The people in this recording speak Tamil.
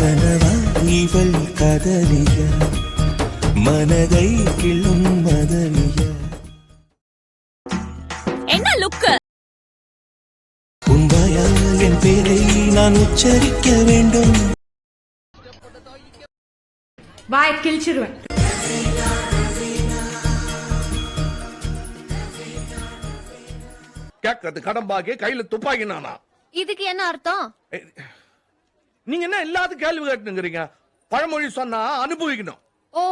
கனவா இவள் கதலியா மனதை கிள்ளும் மதலியா என்ன லுக்கு உன்வாயால் என் பேரை நான் உச்சரிக்க வேண்டும் வாய் கிழிச்சிருவேன் கேட்கறது கடம்பாக்கி கையில துப்பாக்கி நானா இதுக்கு என்ன அர்த்தம் நீங்க என்ன எல்லாத்துக்கும் கேள்வி கேட்டுங்கிறீங்க பழமொழி சொன்னா அனுபவிக்கணும் ஓ